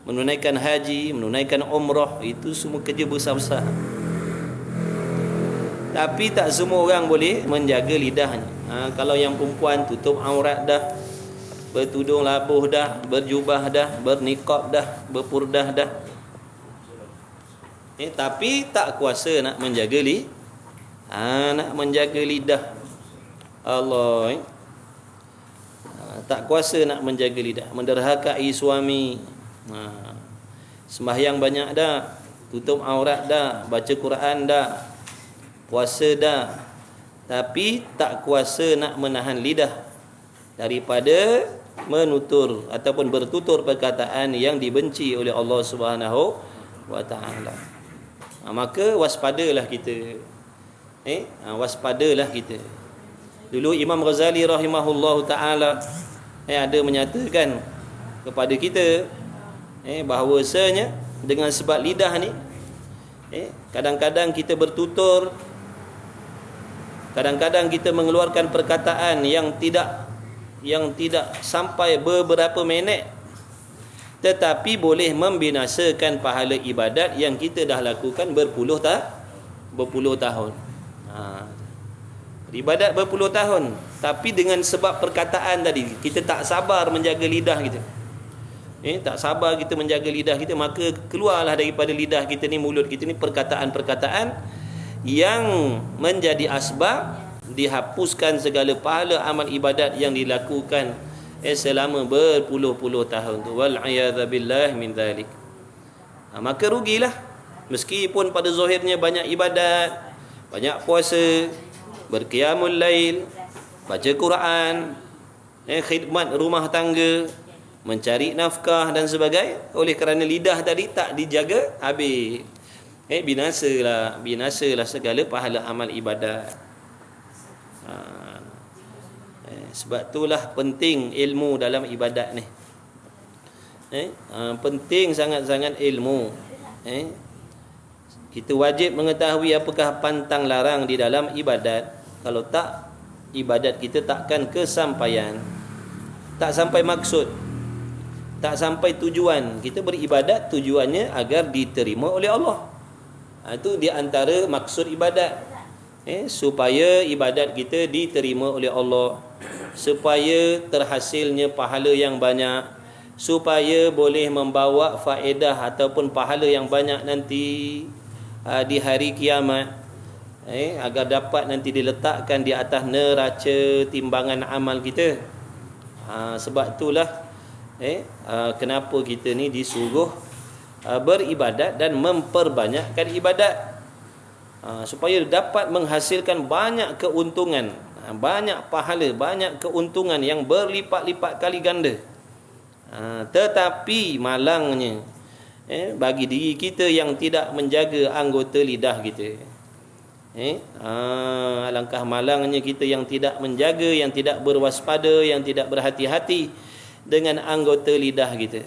menunaikan haji, menunaikan umrah, itu semua kerja besar-besar. Tapi tak semua orang boleh menjaga lidahnya. Kalau yang perempuan tutup aurat dah, bertudung labuh dah, berjubah dah, berniqab dah, berpurdah dah, tapi tak kuasa nak menjaga nak menjaga lidah. Allah, tak kuasa nak menjaga lidah, menderhakai suami. Sembahyang banyak dah, tutup aurat dah, baca Quran dah, puasa dah, tapi tak kuasa nak menahan lidah daripada menutur ataupun bertutur perkataan yang dibenci oleh Allah Subhanahu wa taala. Maka waspadalah kita. Waspadalah kita. Dulu Imam Ghazali rahimahullahu taala ada menyatakan kepada kita bahawasanya dengan sebab lidah ni kadang-kadang kita bertutur, kadang-kadang kita mengeluarkan perkataan yang tidak sampai beberapa minit, tetapi boleh membinasakan pahala ibadat yang kita dah lakukan berpuluh tahun. Ibadat berpuluh tahun, tapi dengan sebab perkataan tadi kita tak sabar menjaga lidah kita. Tak sabar kita menjaga lidah kita, maka keluarlah daripada lidah kita ni, mulut kita ni, perkataan-perkataan yang menjadi asbab dihapuskan segala pahala amal ibadat yang dilakukan selama berpuluh-puluh tahun tu. Wal'iyadzabillah min dzalik. Maka rugilah, meskipun pada zahirnya banyak ibadat, banyak puasa, berqiyamul lail, baca Quran, khidmat rumah tangga, mencari nafkah dan sebagainya, oleh kerana lidah tadi tak dijaga, habis binasalah segala pahala amal ibadat. Sebab itulah penting ilmu dalam ibadat ni. Penting sangat-sangat ilmu. Kita wajib mengetahui apakah pantang larang di dalam ibadat. Kalau tak, ibadat kita takkan kesampaian, tak sampai maksud, tak sampai tujuan. Kita beribadat tujuannya agar diterima oleh Allah. Itu di antara maksud ibadat, supaya ibadat kita diterima oleh Allah, supaya terhasilnya pahala yang banyak, supaya boleh membawa faedah ataupun pahala yang banyak nanti di hari kiamat, agar dapat nanti diletakkan di atas neraca timbangan amal kita. Sebab itulah kenapa kita ni disuruh beribadat dan memperbanyakkan ibadat, supaya dapat menghasilkan banyak keuntungan, banyak pahala, banyak keuntungan yang berlipat-lipat kali ganda. Tetapi malangnya bagi diri kita yang tidak menjaga anggota lidah kita. Alangkah malangnya kita yang tidak menjaga, yang tidak berwaspada, yang tidak berhati-hati dengan anggota lidah kita,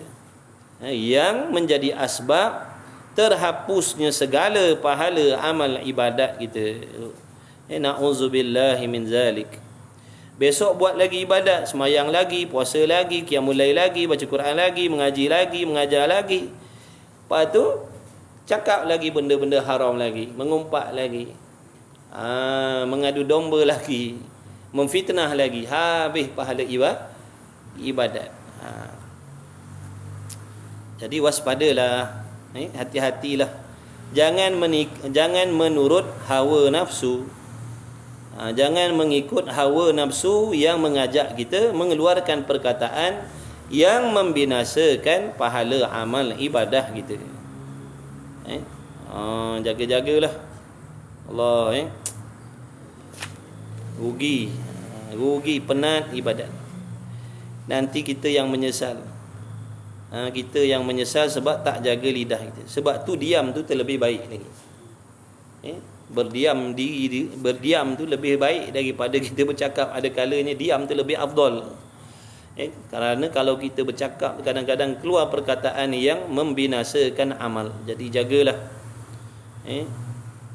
yang menjadi asbab terhapusnya segala pahala amal ibadat kita. Na'udzubillahi min zalik. Besok buat lagi ibadat, semayang lagi, puasa lagi, qiyamul lail lagi, baca Quran lagi, mengaji lagi, mengajar lagi. Lepas tu cakap lagi benda-benda haram lagi, mengumpat lagi, mengadu domba lagi, memfitnah lagi, habis pahala ibadat. Jadi waspadalah, hati-hatilah, jangan menurut hawa nafsu, jangan mengikut hawa nafsu yang mengajak kita mengeluarkan perkataan yang membinasakan pahala amal ibadah kita. Jaga-jagalah Allah. Rugi penat ibadat. Nanti kita yang menyesal. Kita yang menyesal sebab tak jaga lidah kita. Sebab tu diam tu terlebih baik lagi. Berdiam tu lebih baik daripada kita bercakap. Ada kalanya diam tu lebih afdal. Kerana kalau kita bercakap, kadang-kadang keluar perkataan yang membinasakan amal. Jadi jagalah.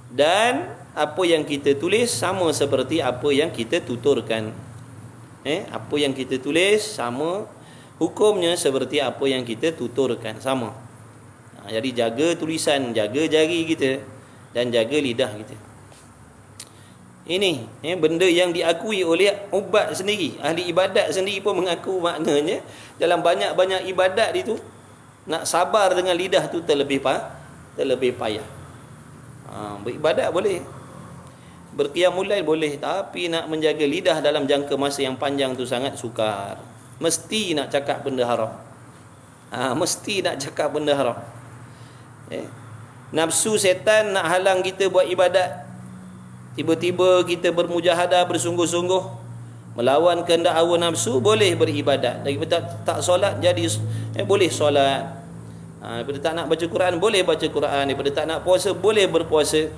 Dan apa yang kita tulis sama seperti apa yang kita tuturkan. Apa yang kita tulis sama Hukumnya seperti apa yang kita tuturkan, sama. Jadi jaga tulisan, jaga jari kita dan jaga lidah kita. Ini benda yang diakui oleh ubat sendiri. Ahli ibadat sendiri pun mengaku, maknanya dalam banyak-banyak ibadat itu nak sabar dengan lidah tu terlebih payah. Beribadat boleh, berqiyamul lail boleh, tapi nak menjaga lidah dalam jangka masa yang panjang tu sangat sukar. Mesti nak cakap benda haram. Mesti nak cakap benda haram. Nafsu setan nak halang kita buat ibadat. Tiba-tiba kita bermujahadah, bersungguh-sungguh melawan kehendak hawa nafsu, boleh beribadat. Daripada tak solat jadi boleh solat. Daripada tak nak baca Quran, boleh baca Quran. Daripada tak nak puasa, boleh berpuasa.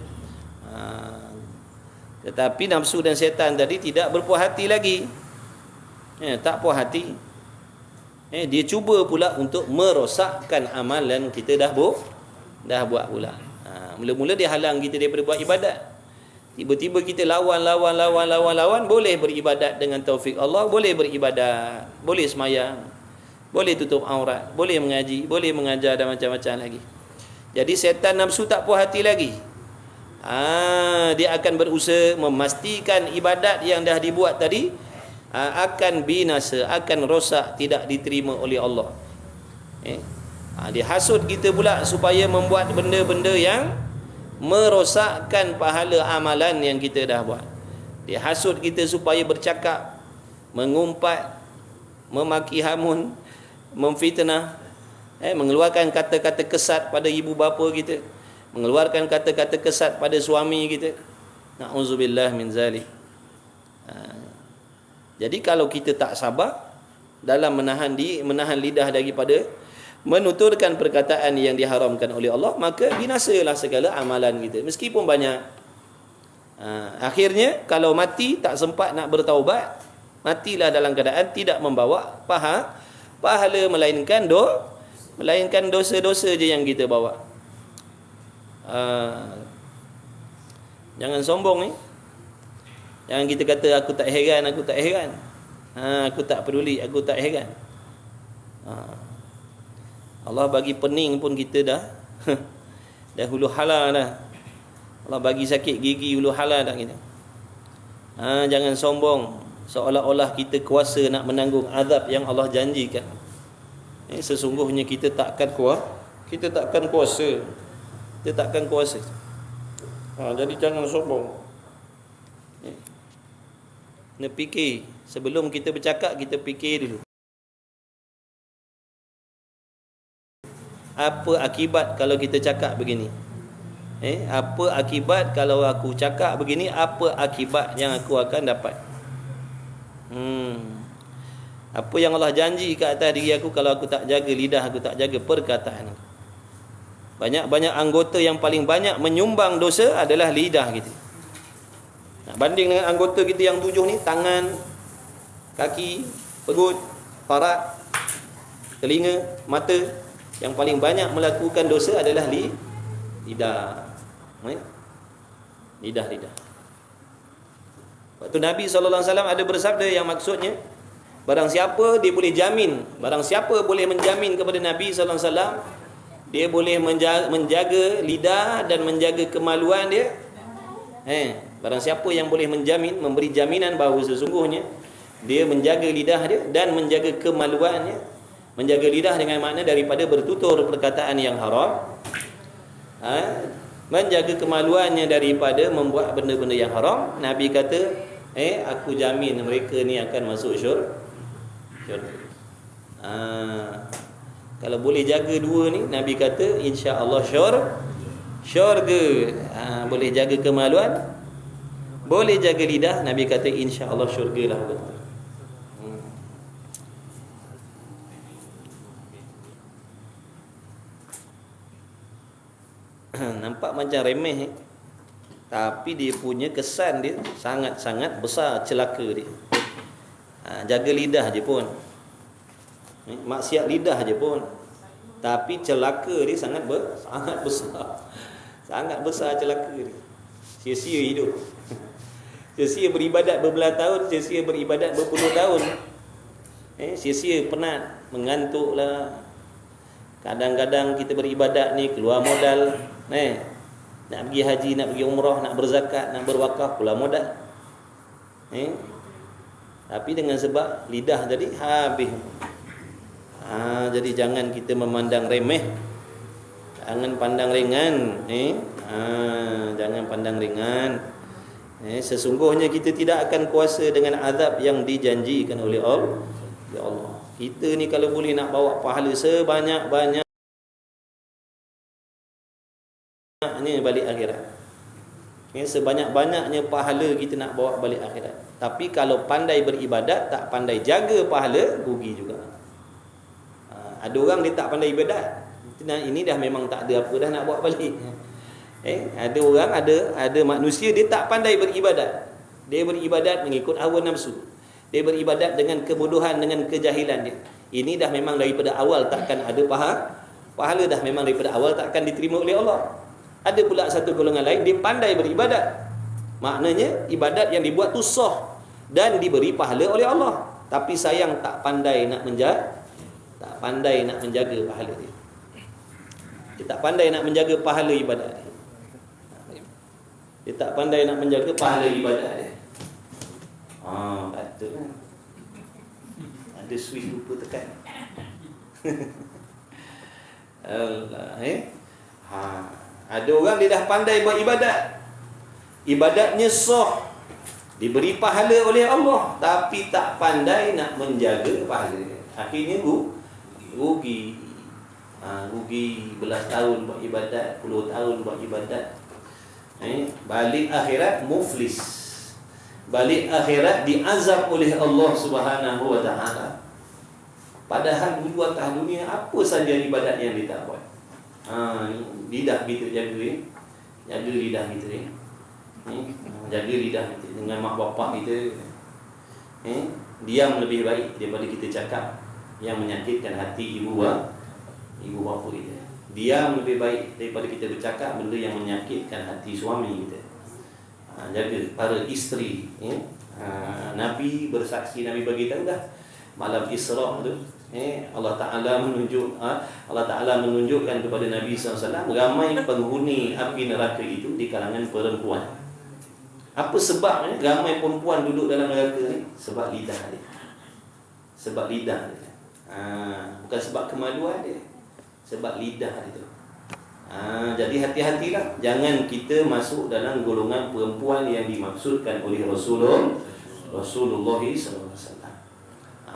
Tetapi nafsu dan setan tadi tidak berpuas hati lagi. Tak puas hati. Dia cuba pula untuk merosakkan amalan kita dah buat pula. Mula-mula dia halang kita daripada buat ibadat. Tiba-tiba kita lawan, boleh beribadat dengan taufik Allah, boleh beribadat, boleh semayang, boleh tutup aurat, boleh mengaji, boleh mengajar dan macam-macam lagi. Jadi setan nafsu tak puas hati lagi. Dia akan berusaha memastikan ibadat yang dah dibuat tadi akan binasa, akan rosak, tidak diterima oleh Allah. Dia hasut kita pula supaya membuat benda-benda yang merosakkan pahala amalan yang kita dah buat. Dia hasut kita supaya bercakap, mengumpat, memaki hamun, memfitnah, mengeluarkan kata-kata kesat pada ibu bapa kita, mengeluarkan kata-kata kesat pada suami kita. Na'udzubillah min zalik. Jadi kalau kita tak sabar dalam menahan lidah daripada menuturkan perkataan yang diharamkan oleh Allah, maka binasalah segala amalan kita meskipun banyak. Akhirnya kalau mati tak sempat nak bertaubat, matilah dalam keadaan tidak membawa pahala melainkan dosa-dosa je yang kita bawa. Jangan sombong ni. Jangan kita kata aku tak heran, aku tak peduli, aku tak heran. Allah bagi pening pun kita dah hulu hala dah. Allah bagi sakit gigi hulu hala dah kita. Jangan sombong seolah-olah kita kuasa nak menanggung azab yang Allah janjikan. Sesungguhnya kita takkan kuasa. Kita takkan kuasa. Jadi jangan sombong. Kena fikir sebelum kita bercakap, kita fikir dulu. Apa akibat kalau kita cakap begini? Apa akibat kalau aku cakap begini? Apa akibat yang aku akan dapat? Apa yang Allah janji ke atas diri aku kalau aku tak jaga lidah, aku tak jaga perkataan aku? Banyak-banyak anggota yang paling banyak menyumbang dosa adalah lidah kita. Banding dengan anggota kita yang 7 ni, tangan, kaki, perut, farat, telinga, mata, yang paling banyak melakukan dosa adalah lidah. Lidah. Waktu Nabi SAW ada bersabda yang maksudnya, barang siapa boleh menjamin kepada Nabi SAW, dia boleh menjaga lidah dan menjaga kemaluan dia. Barang siapa yang boleh menjamin, memberi jaminan bahawa sesungguhnya dia menjaga lidah dia dan menjaga kemaluannya. Menjaga lidah dengan makna daripada bertutur perkataan yang haram, menjaga kemaluannya daripada membuat benda-benda yang haram. Nabi kata, aku jamin mereka ni akan masuk syurga. Kalau boleh jaga dua ni, Nabi kata insya-Allah syurga. Boleh jaga kemaluan, boleh jaga lidah, Nabi kata insya-Allah syurga lah. Nampak macam remeh, tapi dia punya kesan dia sangat-sangat besar, celaka dia. Jaga lidah je pun, maksiat lidah je pun, tapi celaka dia sangat besar. Sangat besar celaka dia. Sia-sia hidup. Sia-sia beribadat berbelas tahun, sia-sia beribadat berpuluh tahun. Sia-sia, penat, mengantuk lah. Kadang-kadang kita beribadat ni keluar modal, nak pergi haji, nak pergi umrah, nak berzakat, nak berwakaf, keluar modal. Tapi dengan sebab lidah jadi habis. Jadi jangan kita memandang remeh, jangan pandang ringan, jangan pandang ringan. Sesungguhnya kita tidak akan kuasa dengan azab yang dijanjikan oleh Allah. Ya Allah, kita ni kalau boleh nak bawa pahala sebanyak-banyaknya balik akhirat. Sebanyak-banyaknya pahala kita nak bawa balik akhirat. Tapi kalau pandai beribadat, tak pandai jaga pahala, rugi juga. Ada orang dia tak pandai ibadat, ini dah memang tak ada apa dah nak bawa balik. Ada orang, ada manusia dia tak pandai beribadat. Dia beribadat mengikut hawa nafsu. Dia beribadat dengan kebodohan, dengan kejahilan dia. Ini dah memang daripada awal takkan ada pahala, dah memang daripada awal takkan diterima oleh Allah. Ada pula satu golongan lain, dia pandai beribadat. Maknanya ibadat yang dibuat tu sah dan diberi pahala oleh Allah. Tapi sayang tak pandai nak menjaga pahala dia. Dia tak pandai nak menjaga pahala ibadat dia. Dia tak pandai nak menjaga pahala ibadat dia. Patut kan. Ada switch lupa tekan. Allah, ada orang dia dah pandai buat ibadat. Ibadatnya sah, diberi pahala oleh Allah, tapi tak pandai nak menjaga pahala. Akhirnya rugi. Rugi belas tahun buat ibadat, puluh tahun buat ibadat. Balik akhirat muflis. Balik akhirat diazab oleh Allah Subhanahu wa taala. Padahal dulu atas dunia apa saja ibadat yang dia tak buat. Lidah kita jaga, jaga lidah kita, jaga lidah kita dengan mak bapak kita. Diam lebih baik daripada kita cakap yang menyakitkan hati ibu bapa kita. Diam lebih baik daripada kita bercakap benda yang menyakitkan hati suami kita. Jaga para isteri. Nabi bersaksi, Nabi beritahu dah malam Isra tu, Allah Ta'ala menunjukkan kepada Nabi SAW ramai penghuni api neraka itu di kalangan perempuan. Apa sebabnya ramai perempuan duduk dalam neraka ni? Sebab lidah dia. Sebab lidah dia. Bukan sebab kemaluan dia, sebab lidah dia tu. Jadi hati-hatilah, jangan kita masuk dalam golongan perempuan yang dimaksudkan oleh Rasulullah SAW.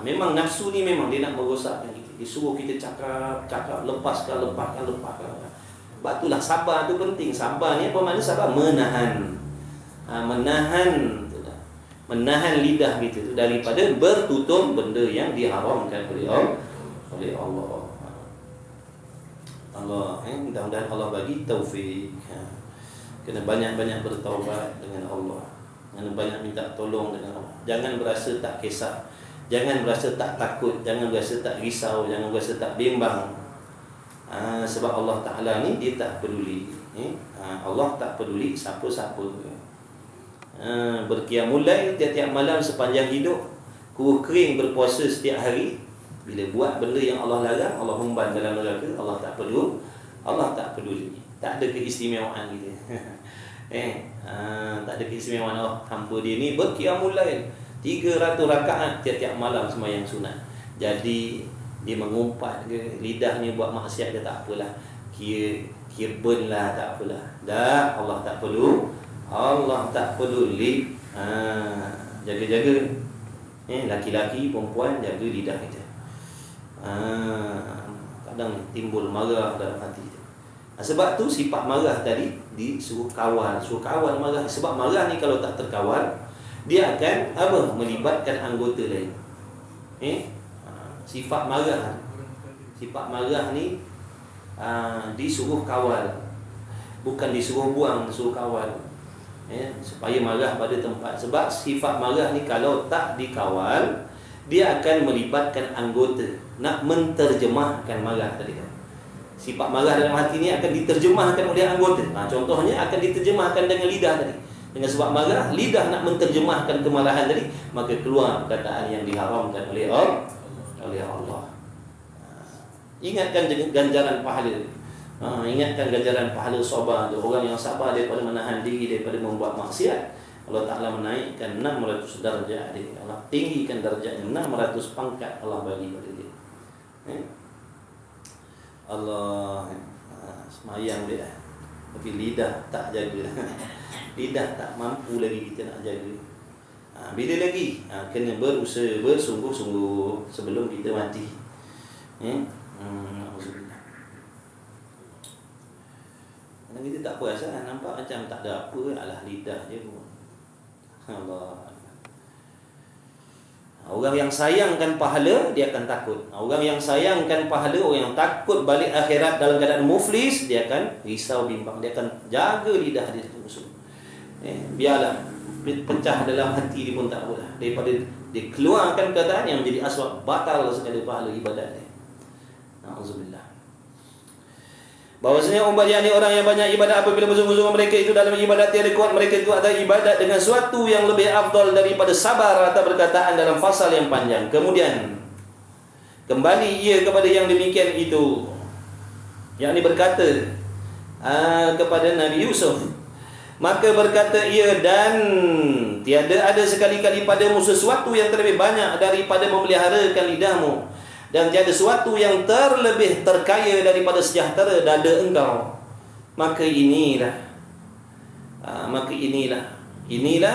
Memang nafsu ni memang dia nak merosakkan kita. Dia suruh kita cakap, lepaskan. Sebab itulah sabar tu penting. Sabar ni apa makna sabar? Menahan. Menahan lidah kita tu daripada bertutur benda yang diharamkan oleh Allah. Mudah-mudahan Allah bagi taufik. Kena banyak-banyak bertaubat dengan Allah. Kena banyak minta tolong dengan Allah. Jangan berasa tak kisah. Jangan berasa tak takut. Jangan berasa tak risau. Jangan berasa tak bimbang. Sebab Allah Ta'ala ni dia tak peduli. Allah tak peduli siapa-siapa. Berqiyamul lail tiap-tiap malam sepanjang hidup. Kuruh kering berpuasa setiap hari. Bila buat benda yang Allah larang, Allah humban dalam neraka, Allah tak peduli. Allah tak peduli. Tak ada keistimewaan kita. Tak ada keistimewaan hampa dia ni berqiyamul lail 300 rakaat tiap-tiap malam sembahyang sunat. Jadi dia mengumpat ke lidahnya buat maksiat dia tak apalah. Kira burn lah tak apalah. Dah Allah tak perlu. Allah tak peduli. Jaga-jaga. Laki-laki, perempuan jaga lidah kita. Kadang timbul marah dalam hati kita. Sebab tu sifat marah tadi disuruh kawal. Suruh kawal marah. Sebab marah ni kalau tak terkawal, dia akan melibatkan anggota lain. Sifat marah ni disuruh kawal, bukan disuruh buang, disuruh kawal. Supaya marah pada tempat. Sebab sifat marah ni kalau tak dikawal, dia akan melibatkan anggota nak menterjemahkan marah tadi kan. Sifat marah dalam hati ni akan diterjemahkan oleh anggota. Contohnya akan diterjemahkan dengan lidah tadi. Dengan sebab marah, lidah nak menterjemahkan kemarahan tadi, maka keluar perkataan yang diharamkan oleh oleh Allah. Ingatkan ganjaran pahala. Ingatkan ganjaran pahala sabar. Orang yang sabar daripada menahan diri daripada membuat maksiat, Allah Ta'ala menaikkan 600 darjah dia. Allah tinggikan darjahnya 600 pangkat Allah bagi pada dia. Allah semayang dia, tapi lidah tak jaga. Lidah tak mampu lagi kita nak jaga. Bila lagi? Kena berusaha bersungguh-sungguh sebelum kita mati. Kadang kita tak puas nampak macam tak ada apa, alah lidah je pun. Allah. Orang yang sayangkan pahala, dia akan takut. Orang yang sayangkan pahala, orang yang takut balik akhirat dalam keadaan muflis, dia akan risau bimbang. Dia akan jaga lidah dia musuh. Biarlah pecah dalam hati dia pun tak apalah. Daripada dia keluarkan perkataan yang menjadi asbab batal segala pahala ibadat dia. Na'udzubillah. Bahwasanya umat yakni orang yang banyak ibadat apabila bersungguh-sungguh mereka itu dalam ibadat tiada kuat, mereka itu adalah ibadat dengan suatu yang lebih afdal daripada sabar atau perkataan dalam fasal yang panjang. Kemudian kembali ia kepada yang demikian itu, yakni berkata kepada Nabi Yusuf, maka berkata ia, dan tiada ada sekali-kali padamu sesuatu yang terlebih banyak daripada memeliharakan lidahmu, dan tiada sesuatu yang terlebih terkaya daripada sejahtera dada engkau. Maka inilah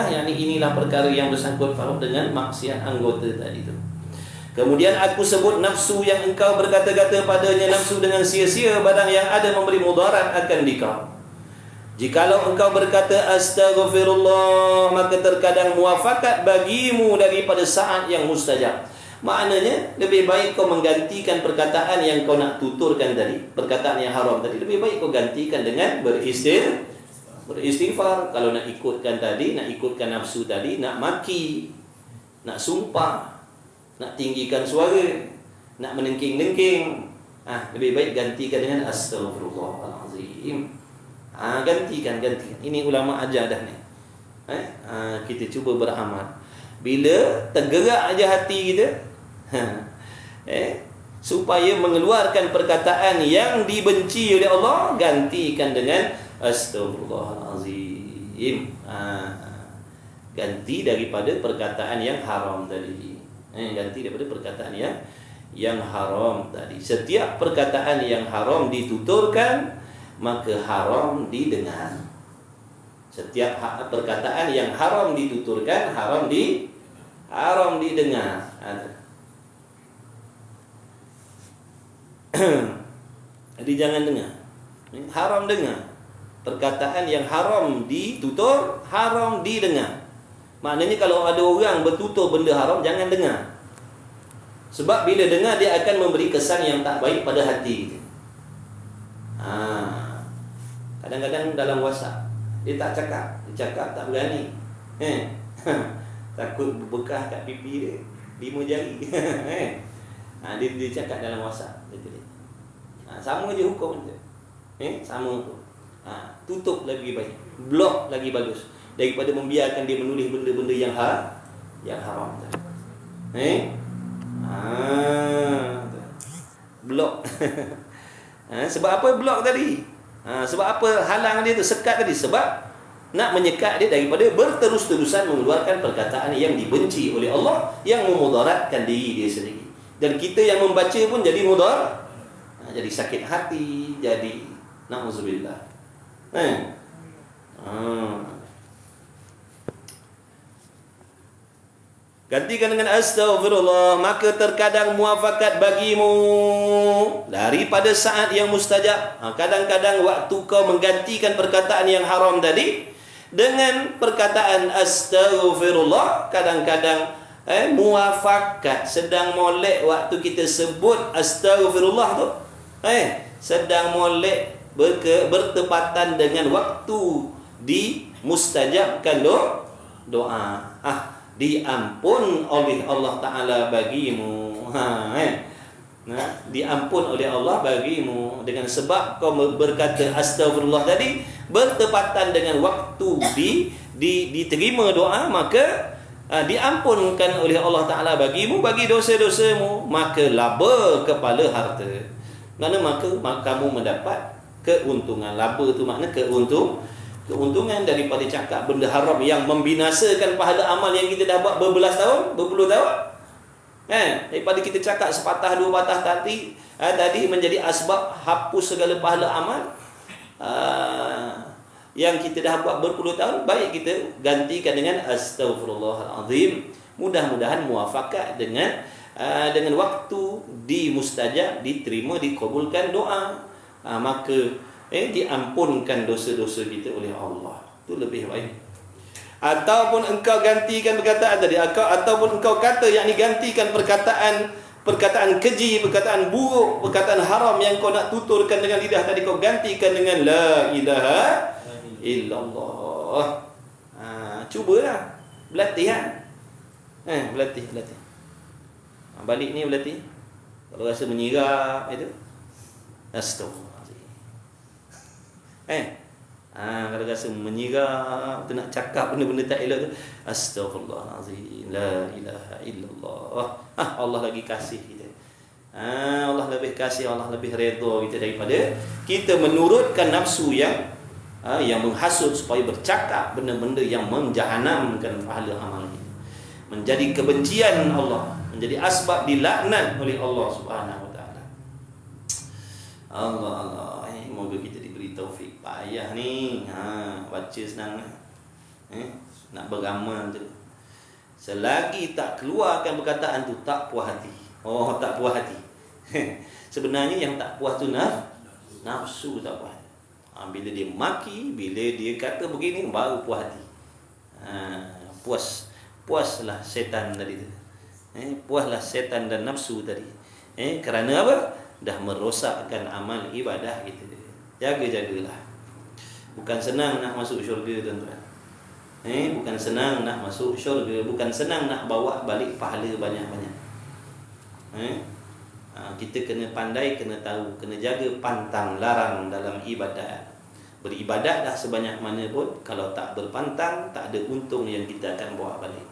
yakni inilah perkara yang bersangkut paut dengan maksiat anggota tadi itu. Kemudian aku sebut nafsu yang engkau berkata-kata padanya nafsu dengan sia-sia, barang yang ada memberi mudarat akan dikau. Jikalau engkau berkata astaghfirullah, maka terkadang muafakat bagimu daripada saat yang mustajab. Maknanya lebih baik kau menggantikan perkataan yang kau nak tuturkan tadi, perkataan yang haram tadi, lebih baik kau gantikan dengan beristighfar. Kalau nak ikutkan tadi, nak ikutkan nafsu tadi, nak maki, nak sumpah, nak tinggikan suara, nak menengking-nengking, lebih baik gantikan dengan astaghfirullahalazim. Gantikan. Ini ulama ajar dah ni. Kita cuba beramal. Bila tergerak aja hati kita, supaya mengeluarkan perkataan yang dibenci oleh Allah, gantikan dengan astaghfirullahalazim. Ganti daripada perkataan yang haram tadi. Ganti daripada perkataan yang haram tadi. Setiap perkataan yang haram dituturkan, maka haram didengar. Setiap perkataan yang haram dituturkan, haram didengar. Jadi jangan dengar. Haram dengar. Perkataan yang haram ditutur, haram didengar. Maknanya kalau ada orang bertutur benda haram, jangan dengar. Sebab bila dengar, dia akan memberi kesan yang tak baik pada hati kita. Kadang-kadang dalam WhatsApp dia tak cakap, dia cakap tak berani. Takut bekas kat pipi dia 5 jari. Dia cakap dalam WhatsApp. Sama je hukum dia. Sama tu. Tutup lagi baik, blok lagi bagus daripada membiarkan dia menulis benda-benda yang haram. Blok. Sebab apa blok tadi? Sebab apa halang dia tu, sekat tadi? Sebab nak menyekat dia daripada berterus-terusan mengeluarkan perkataan yang dibenci oleh Allah, yang memudaratkan diri dia sendiri. Dan kita yang membaca pun jadi mudarat, jadi sakit hati, jadi na'udzubillah. Gantikan dengan astaghfirullah, maka terkadang muafakat bagimu daripada saat yang mustajab. Kadang-kadang waktu kau menggantikan perkataan yang haram tadi dengan perkataan astaghfirullah, kadang-kadang muafakat, sedang molek waktu kita sebut astaghfirullah tu, sedang molek bertepatan dengan waktu dimustajabkan doa. Diampun oleh Allah Ta'ala bagimu. Diampun oleh Allah bagimu dengan sebab kau berkata astagfirullah tadi bertepatan dengan waktu diterima doa, maka diampunkan oleh Allah Ta'ala bagimu, bagi dosa-dosamu, maka laba kepala harta. Mana maka kamu mendapat keuntungan. Laba tu makna keuntungan daripada cakap benda haram yang membinasakan pahala amal yang kita dah buat berbelas tahun, berpuluh tahun. Daripada kita cakap sepatah dua patah tadi menjadi asbab hapus segala pahala amal yang kita dah buat berpuluh tahun, baik kita gantikan dengan astaghfirullahalazim. Mudah-mudahan muafakat dengan waktu mustajab, diterima, dikabulkan doa, maka diampunkan dosa-dosa kita oleh Allah. Itu lebih baik. Ataupun engkau gantikan perkataan tadi, ataupun engkau kata, yakni gantikan perkataan keji, perkataan buruk, perkataan haram yang kau nak tuturkan dengan lidah tadi, kau gantikan dengan la ilaha illallah. Cubalah, berlatih berlatih. Balik ni berlatih. Kalau rasa menyirap itu, astaghfirullahaladzim. Kalau rasa menyirap tu, nak cakap benda-benda tak elok tu, astaghfirullahaladzim, la ilaha illallah. Allah lagi kasih kita. Allah lebih kasih, Allah lebih redha kita daripada kita menurutkan nafsu yang menghasut supaya bercakap benda-benda yang menjahanamkan pahala amal kita, menjadi kebencian Allah, menjadi asbab dilaknat oleh Allah Subhanahu wa taala. Allah, moga kita diberi taufik. Payah ni, baca senang, nak beramal tu, selagi tak keluarkan perkataan tu, tak puas hati. Tak puas hati. Sebenarnya yang tak puas tu nafsu tak puas. Bila dia maki, bila dia kata begini, baru puas hati. Puaslah setan tadi tu. Puaslah setan dan nafsu tadi. Kerana apa? Dah merosakkan amal ibadah kita. Jaga-jagalah. Bukan senang nak masuk syurga, tuan-tuan. Bukan senang nak masuk syurga, bukan senang nak bawa balik pahala banyak-banyak. Kita kena pandai, kena tahu, kena jaga pantang larang dalam ibadat. Beribadat dah sebanyak mana pun, kalau tak berpantang, tak ada untung yang kita akan bawa balik.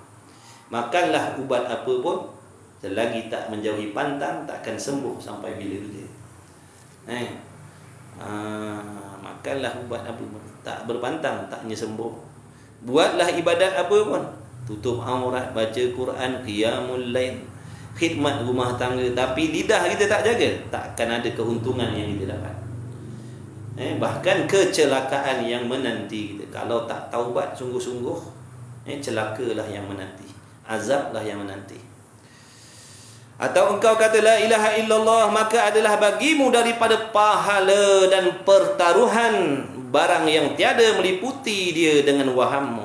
Makanlah ubat apa pun, selagi tak menjauhi pantang, takkan sembuh sampai bila-bila. Makanlah ubat apa pun, tak berpantang, taknya sembuh. Buatlah ibadat apa pun, tutup aurat, baca Quran, qiyamul lail, khidmat rumah tangga, tapi lidah kita tak jaga, takkan ada keuntungan yang kita dapat. Bahkan kecelakaan yang menanti kita kalau tak taubat sungguh-sungguh, celakalah yang menanti, azablah yang menanti. Atau engkau kata la ilaha illallah, maka adalah bagimu daripada pahala dan pertaruhan barang yang tiada meliputi dia dengan wahammu.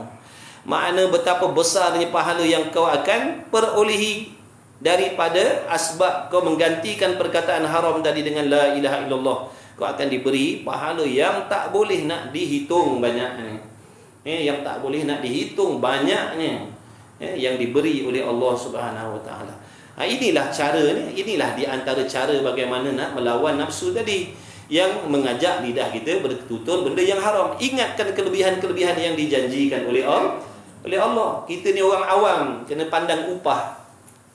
Makna betapa besarnya pahala yang kau akan perolehi daripada asbab kau menggantikan perkataan haram tadi dengan la ilaha illallah. Kau akan diberi pahala yang tak boleh nak dihitung banyaknya. Yang tak boleh nak dihitung banyaknya yang diberi oleh Allah Subhanahu wa taala. Inilah caranya, inilah di antara cara bagaimana nak melawan nafsu tadi, yang mengajak lidah kita bertutur benda yang haram. Ingatkan kelebihan-kelebihan yang dijanjikan oleh Allah. Kita ni orang awam, kena pandang upah.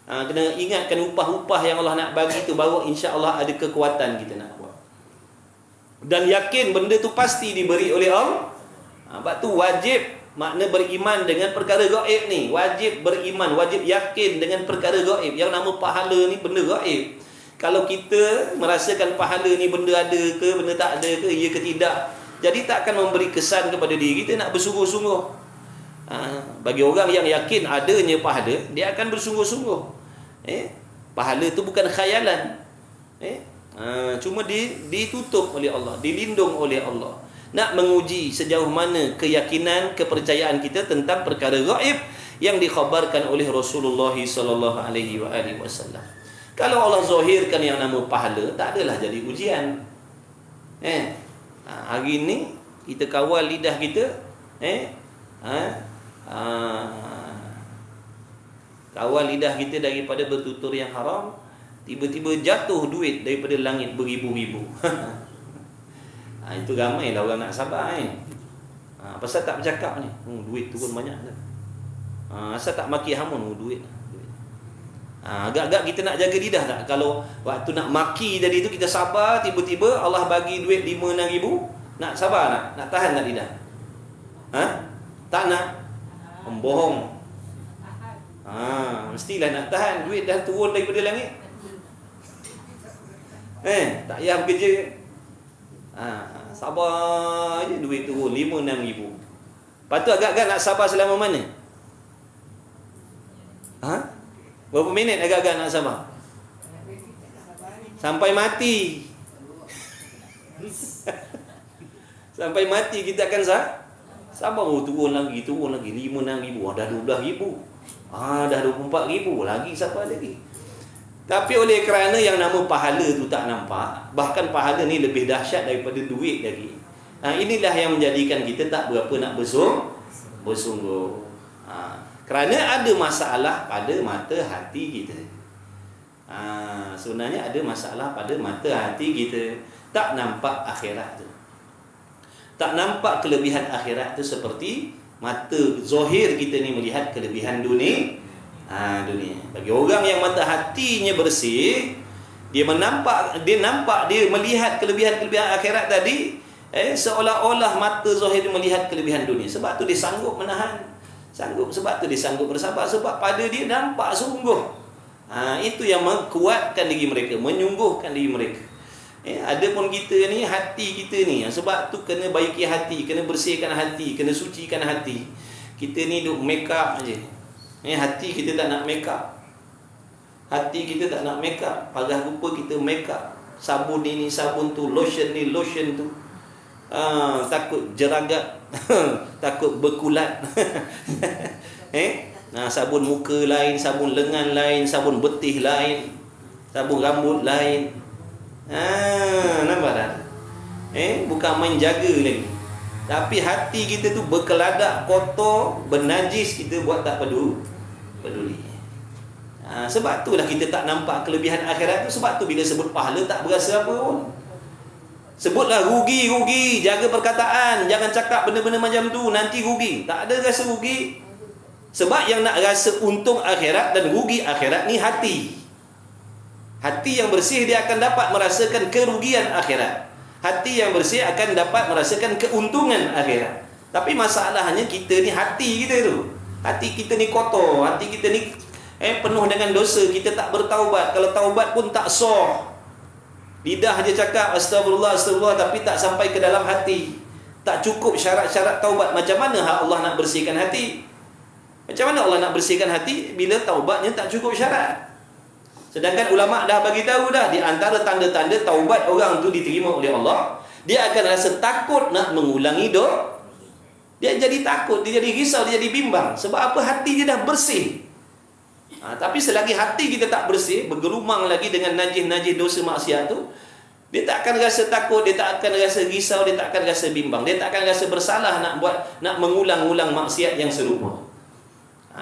Kena ingatkan upah-upah yang Allah nak bagi tu, baru insya-Allah ada kekuatan kita nak buat. Dan yakin benda tu pasti diberi oleh Allah. Sebab tu wajib, makna beriman dengan perkara gaib ni. Wajib beriman, wajib yakin dengan perkara gaib. Yang nama pahala ni benda gaib. Kalau kita merasakan pahala ni benda ada ke, benda tak ada ke, ya ke tidak, jadi tak akan memberi kesan kepada diri kita nak bersungguh-sungguh. Bagi orang yang yakin adanya pahala, dia akan bersungguh-sungguh. Pahala tu bukan khayalan. Cuma ditutup oleh Allah, dilindung oleh Allah. Nak menguji sejauh mana keyakinan, kepercayaan kita tentang perkara gaib yang dikhabarkan oleh Rasulullah sallallahu alaihi wasallam. Kalau Allah zahirkan yang nama pahala, tak adalah jadi ujian. Hari ni kita kawal lidah kita, kawal lidah kita daripada bertutur yang haram, tiba-tiba jatuh duit daripada langit beribu-ribu. Itu ramailah orang nak sabar. Pasal tak bercakap ni, duit turun banyak dah. Asal tak maki hamun, duit. Agak-agak kita nak jaga lidah tak? Kalau waktu nak maki tadi tu kita sabar, tiba-tiba Allah bagi duit 5-6 ribu, nak sabar tak? Nak tahan tak lidah? Tak nak? Pembohong. Mestilah nak tahan. Duit dah turun daripada langit. Tak payah bekerja. Sabar je, duit turun 5-6 ribu. Lepas tu agak-agak nak sabar selama mana? Berapa minit agak-agak nak sabar? Sampai mati. Sampai mati kita akan sabar. Turun lagi 5-6 ribu. Dah 12 ribu. Dah 24 ribu. Lagi sabar lagi. Tapi oleh kerana yang nama pahala tu tak nampak, bahkan pahala ni lebih dahsyat daripada duit lagi. Inilah yang menjadikan kita tak berapa nak bersungguh. Kerana ada masalah pada mata hati kita. Sebenarnya ada masalah pada mata hati kita. Tak nampak akhirat tu. Tak nampak kelebihan akhirat tu seperti mata zahir kita ni melihat kelebihan dunia. Bagi orang yang mata hatinya bersih, dia nampak, dia melihat kelebihan-kelebihan akhirat tadi, seolah-olah mata zahir dia melihat kelebihan dunia. Sebab tu dia sanggup menahan. Sebab tu dia sanggup bersabar. Sebab pada dia nampak sungguh. Itu yang menguatkan diri mereka, menyungguhkan diri mereka. Adapun kita ni, hati kita ni, sebab tu kena baiki hati, kena bersihkan hati, kena sucikan hati. Kita ni duk make up je. Hati kita tak nak make up. Hati kita tak nak make up. Pagar rupa kita make up. Sabun ini, sabun tu, lotion ni, lotion tu. Takut jeragat. Takut berkulat. Sabun muka lain, sabun lengan lain, sabun betih lain, sabun rambut lain. Nampak tak? Bukan main jaga lagi. Tapi hati kita tu berkeladak, kotor, bernajis, kita buat tak peduli. Sebab itulah kita tak nampak kelebihan akhirat tu. Sebab tu bila sebut pahala tak berasa apa pun. Sebutlah rugi, jaga perkataan, jangan cakap benda-benda macam tu, nanti rugi. Tak ada rasa rugi. Sebab yang nak rasa untung akhirat dan rugi akhirat ni hati. Hati yang bersih dia akan dapat merasakan kerugian akhirat. Hati yang bersih akan dapat merasakan keuntungan akhirat. Tapi masalahnya kita ni, hati kita tu, hati kita ni kotor, hati kita ni penuh dengan dosa. Kita tak bertaubat. Kalau taubat pun tak sah. Lidah je cakap astagfirullah, astagfirullah, tapi tak sampai ke dalam hati. Tak cukup syarat-syarat taubat. Macam mana Allah nak bersihkan hati? Macam mana Allah nak bersihkan hati bila taubatnya tak cukup syarat? Sedangkan ulama' dah bagi tahu dah, di antara tanda-tanda taubat orang tu diterima oleh Allah, dia akan rasa takut nak mengulangi dosa. Dia jadi takut, dia jadi risau, dia jadi bimbang. Sebab apa? Hati dia dah bersih. Tapi selagi hati kita tak bersih, bergelumang lagi dengan najis-najis dosa maksiat tu, dia tak akan rasa takut, dia tak akan rasa risau, dia tak akan rasa bimbang, dia tak akan rasa bersalah nak mengulang-ulang maksiat yang serupa.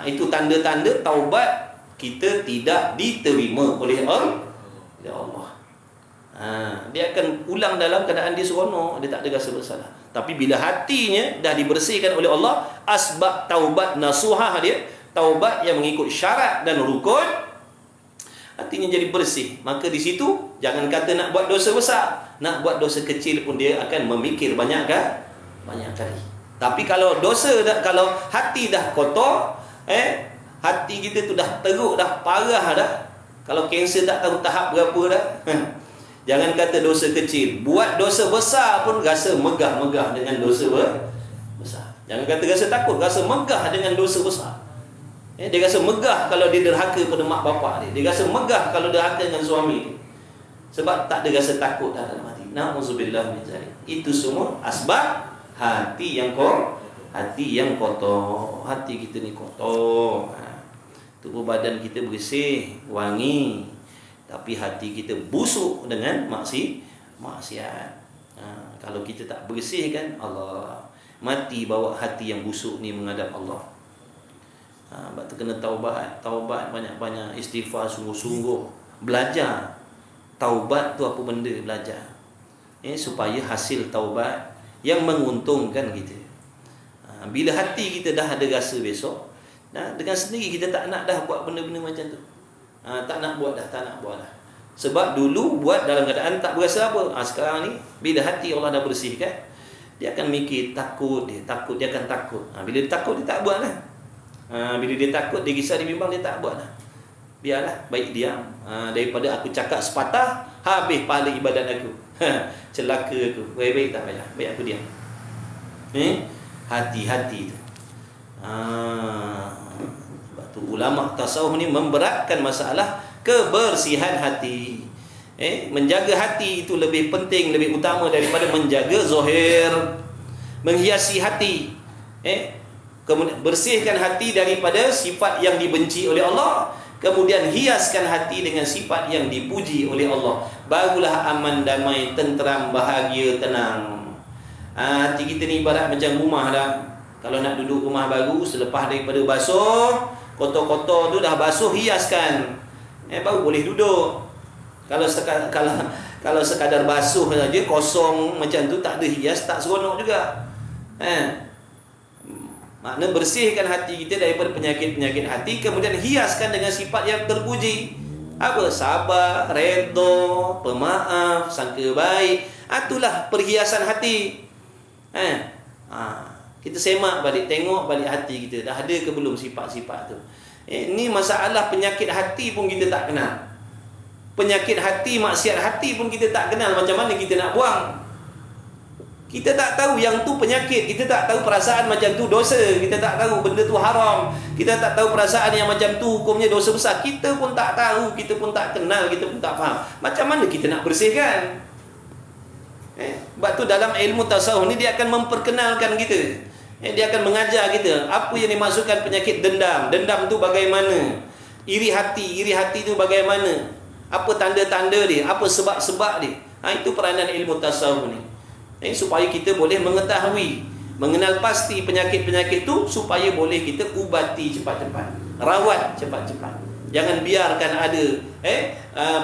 Itu tanda-tanda taubat kita tidak diterima oleh Allah. Dia akan ulang dalam keadaan dia seronok, dia tak ada rasa bersalah. Tapi bila hatinya dah dibersihkan oleh Allah, asbab taubat nasuhah dia, taubat yang mengikut syarat dan rukun, hatinya jadi bersih. Maka di situ jangan kata nak buat dosa besar, nak buat dosa kecil pun dia akan memikir banyak kali. Tapi kalau kalau hati dah kotor, hati kita tu dah teruk, dah parah dah. Kalau kanser tak tahu tahap berapa dah. Jangan kata dosa kecil, buat dosa besar pun rasa megah-megah dengan dosa besar. Jangan kata rasa takut, rasa megah dengan dosa besar. Dia rasa megah kalau dia derhaka pada mak bapak dia. Dia rasa megah kalau derhaka dengan suami dia. Sebab tak ada rasa takut dalam hati. Na'udzubillah min zalik. Itu semua asbab hati yang kotor. Hati kita ni kotor. Tubuh badan kita bersih, wangi, tapi hati kita busuk dengan maksiat. Kalau kita tak bersih kan, Allah mati bawa hati yang busuk ni menghadap Allah. Sebab tu kena taubat banyak-banyak, istighfar sungguh-sungguh, belajar taubat tu apa benda, belajar supaya hasil taubat yang menguntungkan kita. Bila hati kita dah ada rasa besok, Dengan sendiri kita tak nak dah buat benda-benda macam tu. Tak nak buat dah. Sebab dulu buat dalam keadaan tak berasa apa. Sekarang ni bila hati Allah dah bersihkan, dia akan mikir takut, dia akan takut. Bila dia takut dia tak buat lah. Bila dia takut, dia risau, dia bimbang, dia tak buat lah. Biarlah, baik diam. Daripada aku cakap sepatah, habis pahala ibadat aku. Celaka aku. Baik tak payah. Baik aku diam. Hati-hati tu. Sebab tu ulama tasawuf ni memberatkan masalah kebersihan hati. Menjaga hati itu lebih penting, lebih utama daripada menjaga zahir. Menghiasi hati. Kemudian bersihkan hati daripada sifat yang dibenci oleh Allah, kemudian hiaskan hati dengan sifat yang dipuji oleh Allah. Barulah aman, damai, tenteram, bahagia, tenang. Hati kita ni ibarat macam rumah dah. Kalau nak duduk rumah baru, selepas daripada basuh, kotor-kotor tu dah basuh, hiaskan, baru boleh duduk. Kalau sekadar basuh saja, kosong macam tu, tak ada hias, tak seronok juga. Makna bersihkan hati kita daripada penyakit-penyakit hati, kemudian hiaskan dengan sifat yang terpuji. Apa? Sabar, redha, pemaaf, sangka baik. Itulah perhiasan hati. Kita semak balik, tengok balik hati kita, dah ada ke belum sifat-sifat tu. Ini masalah penyakit hati pun kita tak kenal. Penyakit hati, maksiat hati pun kita tak kenal. Macam mana kita nak buang? Kita tak tahu yang tu penyakit. Kita tak tahu perasaan macam tu dosa. Kita tak tahu benda tu haram. Kita tak tahu perasaan yang macam tu hukumnya dosa besar. Kita pun tak tahu, kita pun tak kenal, kita pun tak faham. Macam mana kita nak bersihkan? Sebab tu dalam ilmu tasawuf ni dia akan memperkenalkan kita. Dia akan mengajar kita apa yang dimaksudkan penyakit dendam. Dendam tu bagaimana? Iri hati tu bagaimana? Apa tanda-tanda dia? Apa sebab-sebab dia? Itu peranan ilmu tasawuf ni. Supaya kita boleh mengetahui, mengenal pasti penyakit-penyakit tu, supaya boleh kita ubati cepat-cepat, rawat cepat-cepat. Jangan biarkan ada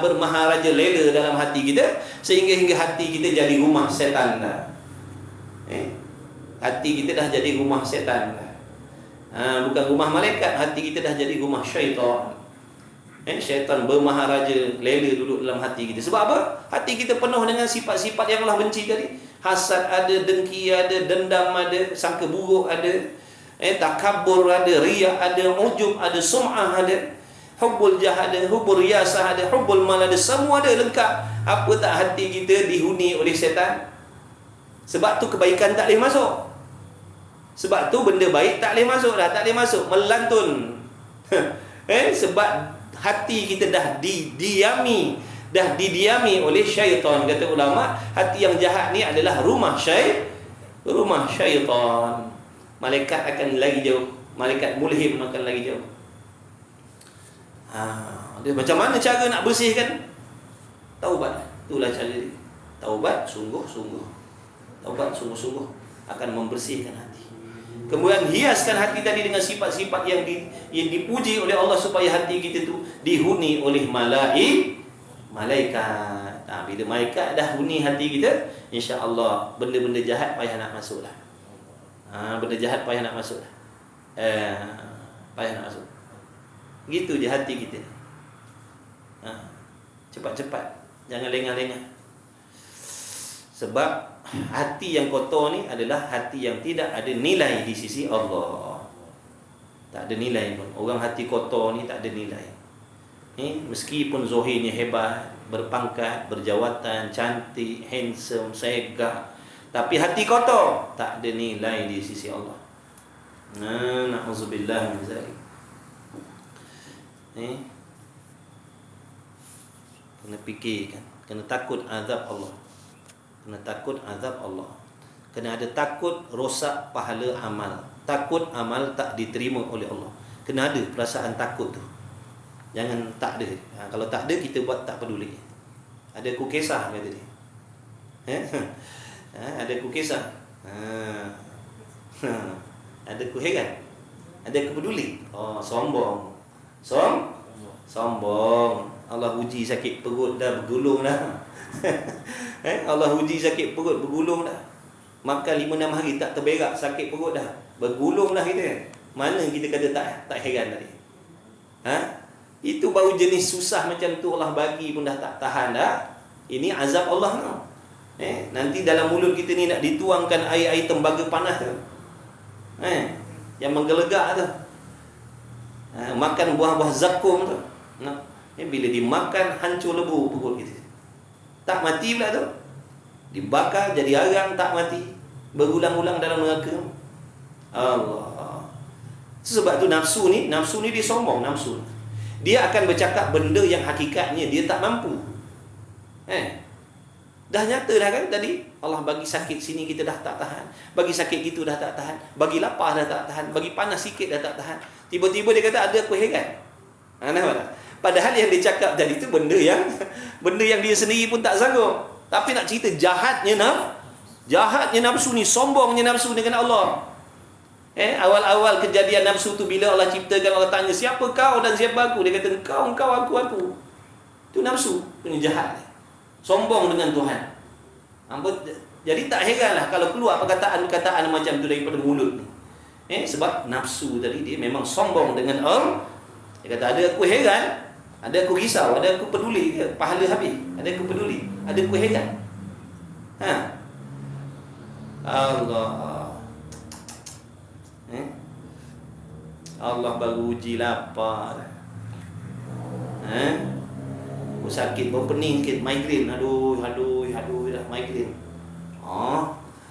bermaharaja lela dalam hati kita, sehingga hati kita jadi rumah setan dah. Hati kita dah jadi rumah setan dah. Bukan rumah malaikat, hati kita dah jadi rumah syaitan. Syaitan bermaharaja lela duduk dalam hati kita. Sebab apa? Hati kita penuh dengan sifat-sifat yang Allah benci tadi. Hasad ada, dengki ada, dendam ada, sangka buruk ada, takabur ada, riya ada, ujub ada, sum'ah ada, hubbul jah ada, hubbul riyasah ada, hubbul mal ada, semua ada lengkap. Apa tak hati kita dihuni oleh syaitan? Sebab tu kebaikan tak boleh masuk. Sebab tu benda baik tak boleh masuk dah, tak boleh masuk, melantun. Sebab hati kita dah didiami oleh syaitan. Kata ulama, hati yang jahat ni adalah rumah syaitan. Malaikat akan lagi jauh, malaikat mulhim akan lagi jauh. Dia macam mana cara nak bersihkan? Taubat. Itulah cara dia. Taubat sungguh-sungguh. Taubat sungguh-sungguh akan membersihkan hati. Kemudian hiaskan hati tadi dengan sifat-sifat yang dipuji oleh Allah, supaya hati kita tu dihuni oleh malaikat. Bila malaikat dah huni hati kita, insya-Allah benda-benda jahat payah nak masuk lah. Benda jahat payah nak masuk lah. Payah nak masuk. Gitu je hati kita. Cepat-cepat, jangan lengah-lengah. Sebab hati yang kotor ni adalah hati yang tidak ada nilai di sisi Allah. Tak ada nilai pun. Orang hati kotor ni tak ada nilai. Meskipun zohirnya hebat, berpangkat, berjawatan, cantik, handsome, segah, tapi hati kotor, tak ada nilai di sisi Allah. Na'udzubillah min zalik. Kena fikirkan, kena takut azab Allah. Kena takut azab Allah. Kena ada takut rosak pahala amal. Takut amal tak diterima oleh Allah. Kena ada perasaan takut tu. Jangan tak ada. Kalau tak ada, kita buat tak peduli. Ada ku kisah kata dia. Ada ku kisah. Ada ku heran. Ada ku peduli. Sombong. Sombong. Allah uji sakit perut dah, bergulung dah. Allah uji sakit perut, bergulung dah. Makan 5-6 hari tak terberak, sakit perut dah, bergulung dah kita. Mana kita kata tak heran tadi? Ha? Itu baru jenis susah macam tu Allah bagi pun dah tak tahan dah. Ini azab Allah tau. Nanti dalam mulut kita ni nak dituangkan air-air tembaga panas tu. Yang menggelegak tu. Makan buah-buah zakum tu. Bila dimakan hancur lebu perut kita. Tak mati pula tu. Dibakar jadi arang tak mati. Berulang-ulang dalam neraka. Allah. Sebab tu nafsu ni dia sombong nafsu. Dia akan bercakap benda yang hakikatnya dia tak mampu. Dah nyata dah kan tadi. Allah bagi sakit sini kita dah tak tahan. Bagi sakit gitu dah tak tahan. Bagi lapar dah tak tahan. Bagi panas sikit dah tak tahan. Tiba-tiba dia kata ada aku heran. Nampak tak? Padahal yang dia cakap tadi tu benda yang dia sendiri pun tak sanggup. Tapi nak cerita jahatnya nafsu ni, sombongnya nafsu dengan Allah. Awal-awal kejadian nafsu tu bila Allah ciptakan, Allah tanya siapa kau dan siapa aku? Dia kata engkau, aku. Itu nafsu punya jahat. Sombong dengan Tuhan. Jadi tak heranlah kalau keluar perkataan-perkataan macam tu daripada mulut ni. Sebab nafsu tadi dia memang sombong dengan Allah. Dia kata ada aku heran, ada aku risau, ada aku peduli, pahala habis. Ada aku peduli, ada aku heran. Allah. Allah baru uji lapar. Aku sakit, baru pening sikit, migrain. Aduh, dah migrain.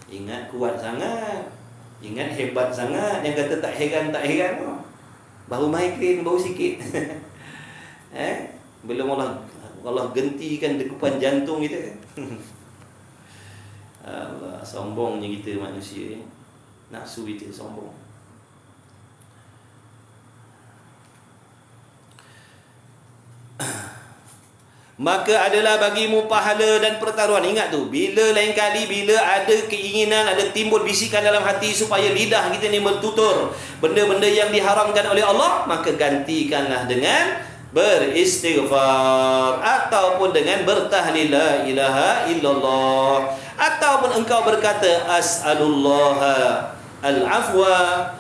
Ingat kuat sangat. Ingat hebat sangat. Yang kata tak heran. Baru migrain, baru sikit. Belum Allah gentikan dekupan jantung kita. Allah, sombongnya kita manusia. Nafsu kita sombong. Maka adalah bagimu pahala dan pertaruhan. Ingat tu, bila lain kali bila ada keinginan, ada timbul bisikan dalam hati supaya lidah kita ni bertutur benda-benda yang diharamkan oleh Allah, maka gantikanlah dengan beristighfar ataupun dengan bertahlil la ilaha illallah, ataupun engkau berkata as'alullah al-afwa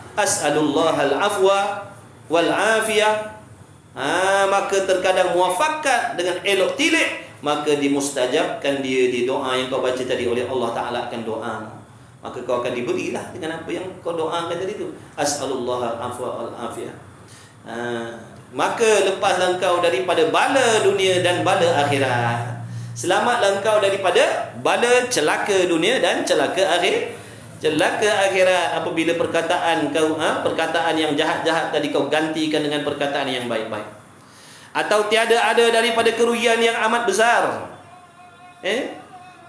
wal afiyah. Maka terkadang muafakat dengan elok tilik, maka dimustajabkan dia di doa yang kau baca tadi oleh Allah Ta'ala akan doa. Maka kau akan diberilah dengan apa yang kau doakan tadi tu. As'alullah al-afwa wal-afiyah. Maka lepaslah engkau daripada bala dunia dan bala akhirat. Selamatlah engkau daripada bala celaka dunia dan celaka akhirat apabila perkataan kau perkataan yang jahat-jahat tadi kau gantikan dengan perkataan yang baik-baik. Atau tiada ada daripada kerugian yang amat besar.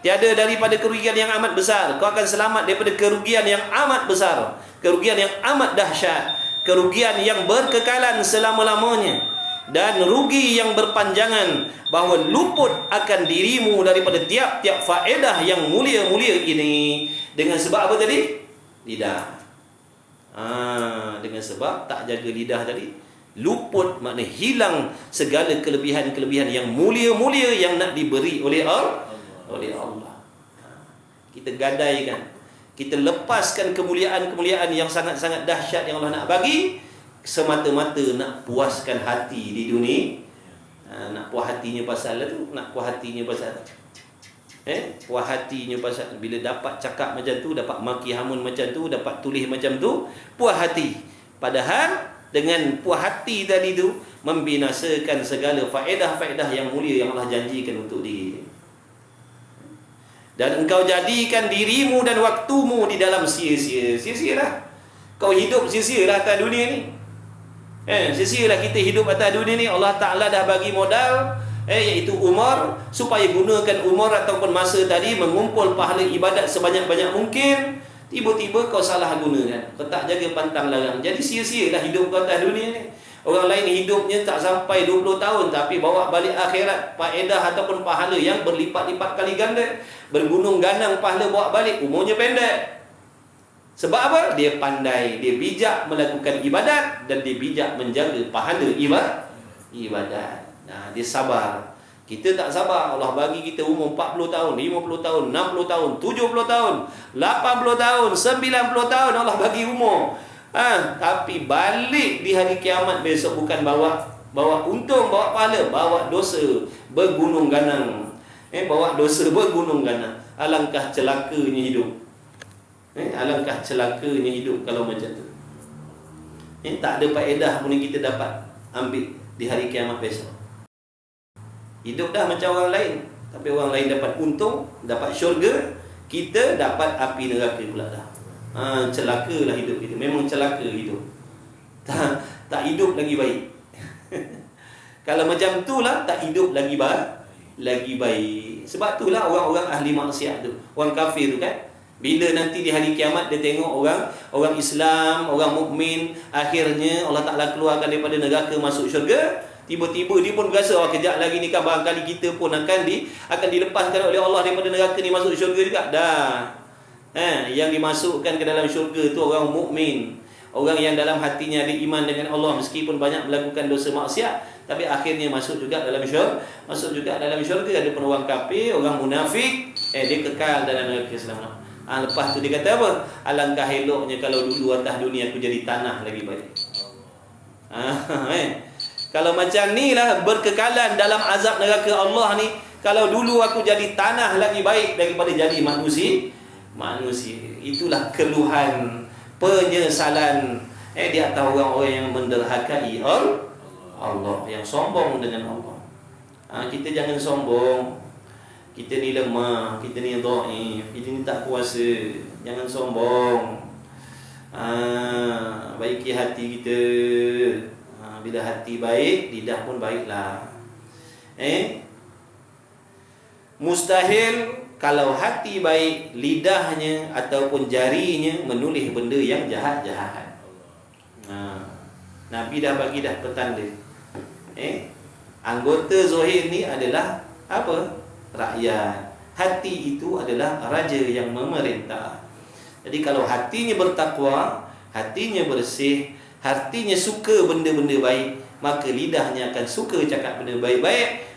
Tiada daripada kerugian yang amat besar. Kau akan selamat daripada kerugian yang amat besar, kerugian yang amat dahsyat, kerugian yang berkekalan selama-lamanya, dan rugi yang berpanjangan, bahawa luput akan dirimu daripada tiap-tiap faedah yang mulia-mulia ini. Dengan sebab apa tadi? Lidah. Dengan sebab tak jaga lidah tadi, luput maknanya hilang segala kelebihan-kelebihan yang mulia-mulia yang nak diberi oleh Allah. Kita gadaikan, kita lepaskan kemuliaan-kemuliaan yang sangat-sangat dahsyat yang Allah nak bagi, semata-mata nak puaskan hati di dunia. Nak puas hatinya pasal tu, puas hatinya pasal bila dapat cakap macam tu, dapat maki hamun macam tu, dapat tulis macam tu, puas hati. Padahal dengan puas hati tadi tu membinasakan segala faedah-faedah yang mulia yang Allah janjikan untuk diri. Dan engkau jadikan dirimu dan waktumu di dalam sia-sia. Sia-sialah. Kau hidup sia-sialah atas dunia ni. Sia-sialah kita hidup atas dunia ni. Allah Ta'ala dah bagi modal, iaitu umur, supaya gunakan umur ataupun masa tadi mengumpul pahala ibadat sebanyak-banyak mungkin. Tiba-tiba kau salah gunakan, kau tak jaga pantang larang, jadi sia-sialah hidup kau atas dunia ni. Orang lain hidupnya tak sampai 20 tahun, tapi bawa balik akhirat faedah ataupun pahala yang berlipat-lipat kali ganda, bergunung ganang pahala bawa balik, umurnya pendek. Sebab apa? Dia pandai, dia bijak melakukan ibadat, dan dia bijak menjaga pahala ibadat. Dia sabar. Kita tak sabar. Allah bagi kita umur 40 tahun, 50 tahun, 60 tahun, 70 tahun, 80 tahun, 90 tahun Allah bagi umur. Tapi balik di hari kiamat besok bukan bawa untung, bawa pahala, bawa dosa bergunung ganang. Bawa dosa bergunung ganang. Alangkah celakanya hidup. Alangkah celakanya hidup kalau macam tu. Tak ada faedah pun kita dapat ambil di hari kiamat besok. Hidup dah macam orang lain, tapi orang lain dapat untung, dapat syurga, kita dapat api neraka pula dah. Celakalah hidup kita. Memang celaka hidup. Tak hidup lagi baik. Kalau macam tu lah, tak hidup lagi baik. Sebab itulah orang-orang ahli maksiat tu, orang kafir tu kan, bila nanti di hari kiamat dia tengok orang Islam, orang mukmin, akhirnya Allah Ta'ala keluarkan daripada neraka masuk syurga, tiba-tiba dia pun berasa, kejap lagi ni kan barangkali kita pun akan dilepaskan oleh Allah daripada neraka ni masuk syurga juga. Yang dimasukkan ke dalam syurga tu orang mukmin, orang yang dalam hatinya ada iman dengan Allah meskipun banyak melakukan dosa maksiat, tapi akhirnya masuk juga dalam syurga. Ada pun orang kafir, orang munafik, dia kekal dalam neraka selama. Lepas tu dia kata apa? Alangkah eloknya kalau dulu atas dunia aku jadi tanah lagi baik. Kalau macam ni lah berkekalan dalam azab neraka Allah ni, kalau dulu aku jadi tanah lagi baik daripada jadi manusia. Itulah keluhan, penyesalan di atas orang-orang yang menderhakai Allah, yang sombong dengan Allah. Kita jangan sombong. Kita ni lemah, kita ni dhaif, kita ni tak kuasa. Jangan sombong. Baiki hati kita. Bila hati baik, lidah pun baiklah. Mustahil kalau hati baik, lidahnya ataupun jarinya menulis benda yang jahat-jahat. Nabi dah bagi dah petanda. Anggota zahir ni adalah apa? Rakyat. Hati itu adalah raja yang memerintah. Jadi kalau hatinya bertakwa, hatinya bersih, hatinya suka benda-benda baik, maka lidahnya akan suka cakap benda baik-baik.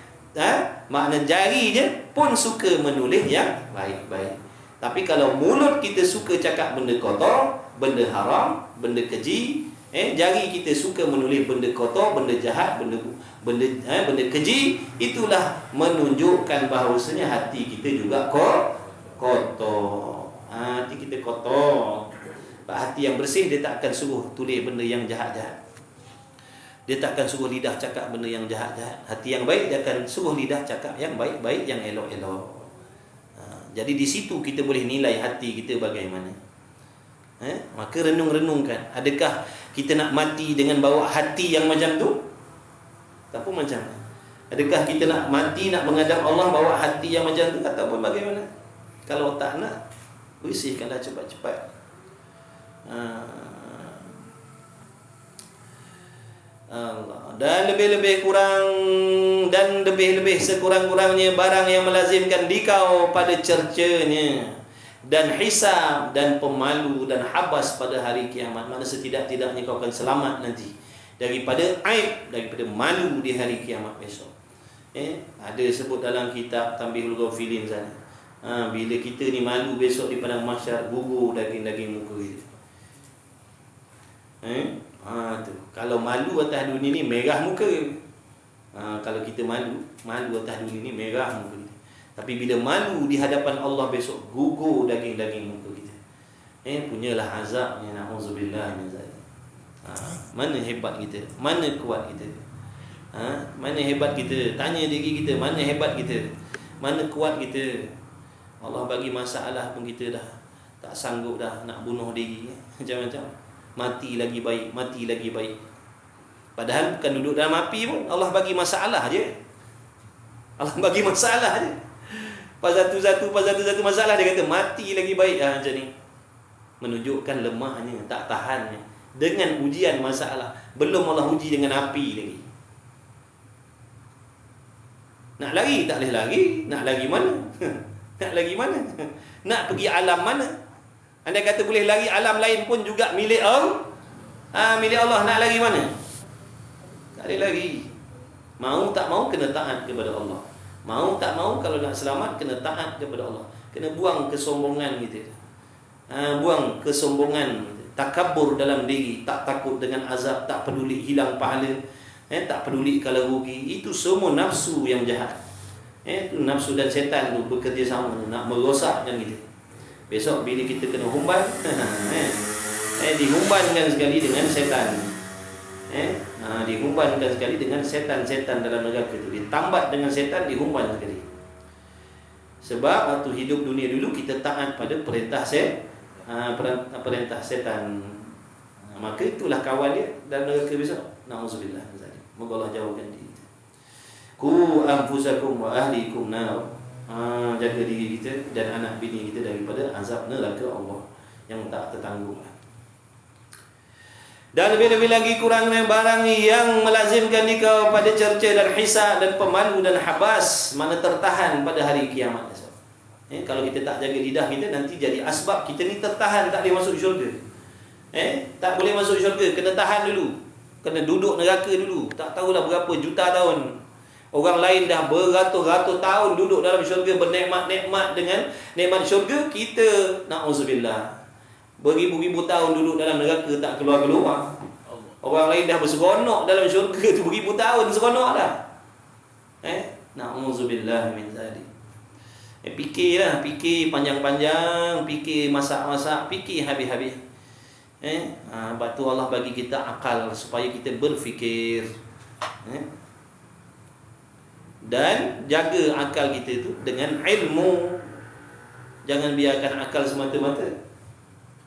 Makna jarinya pun suka menulis yang baik-baik. Tapi kalau mulut kita suka cakap benda kotor, benda haram, benda keji, jari kita suka menulis benda kotor, benda jahat, benda keji, itulah menunjukkan bahawasanya hati kita juga kotor. Hati kita kotor. Hati yang bersih dia tak akan suruh tulis benda yang jahat-jahat. Dia tak akan suruh lidah cakap benda yang jahat-jahat. Hati yang baik dia akan suruh lidah cakap yang baik-baik, yang elok-elok. Jadi di situ kita boleh nilai hati kita bagaimana. Maka renung-renungkan, adakah kita nak mati dengan bawa hati yang macam tu? Ataupun macam mana? Adakah kita nak mati, nak menghadap Allah bawa hati yang macam tu? Ataupun bagaimana? Kalau tak nak, bersihkanlah cepat-cepat. Allah. Dan lebih-lebih sekurang-kurangnya barang yang melazimkan dikau pada cercanya dan hisab dan pemalu dan habas pada hari kiamat. Mana setidak-tidaknya kau akan selamat nanti daripada aib, daripada malu di hari kiamat besok. Ada sebut dalam kitab Tanbihul Ghafilin sana. Bila kita ni malu besok di padang mahsyar, gugur daging-daging muka kita. Tu. Kalau malu atas dunia ni merah muka. Kalau kita malu atas dunia ni merah muka kita. Tapi bila malu di hadapan Allah besok, gugur daging-daging muka kita. Punyalah azabnya, na'udzubillah min zalik. Mana hebat kita? Mana kuat kita? Mana hebat kita? Tanya diri kita, mana hebat kita? Mana kuat kita? Allah bagi masalah pun kita dah tak sanggup dah nak bunuh diri. Macam-macam. Mati lagi baik. Padahal bukan duduk dalam api pun, Allah bagi masalah je. Pas satu masalah dia kata mati lagi baik. Macam ni. Menunjukkan lemahnya, tak tahannya dengan ujian masalah. Belum Allah uji dengan api lagi. Nak lari tak boleh lari. Nak lari mana? Nak pergi alam mana? Anda kata boleh lari alam lain pun juga milik Allah. Milik Allah, nak lari mana? Tak boleh lari. Mau tak mau kena taat kepada Allah. Mau tak mau kalau nak selamat kena taat kepada Allah. Kena buang kesombongan kita. Buang kesombongan. takabur dalam diri, tak takut dengan azab, tak peduli hilang pahala, tak peduli kalau rugi. Itu semua nafsu yang jahat. Itu nafsu dan setan tu bekerja sama nak merosakkan kita. Besok bila kita kena humban, dihumbankan sekali dengan setan. Dihumbankan sekali dengan setan-setan dalam neraka itu. Ditambat dengan setan, dihumban sekali. Sebab waktu hidup dunia dulu kita taat pada perintah setan. Maka itulah kawan dia dan neraka besok. Nauzubillah. Moga Allah jauhkan diri kita. Ku anfusakum wa ahlikum nar. Jaga diri kita dan anak bini kita daripada azab neraka Allah yang tak tertanggung. Dan lebih-lebih lagi kurang barang yang melazimkan kau pada cerca dan hisab dan pemalu dan habas, mana tertahan pada hari kiamat. Kalau kita tak jaga lidah kita, nanti jadi asbab kita ni tertahan, tak boleh masuk syurga. Tak boleh masuk syurga, kena tahan dulu. Kena duduk neraka dulu. Tak tahulah berapa juta tahun. Orang lain dah beratus-ratus tahun duduk dalam syurga, bernikmat-nikmat dengan nikmat syurga. Kita, na'udzubillah, beribu-ribu tahun duduk dalam neraka tak keluar-keluar. Orang lain dah berseronok dalam syurga tu beribu tahun seronok dah. Na'udzubillah min zalik. Fikirlah, fikir panjang-panjang, fikir masak-masak, fikir habis-habis. Sebab tu Allah bagi kita akal supaya kita berfikir. Dan jaga akal kita itu dengan ilmu. Jangan biarkan akal semata-mata.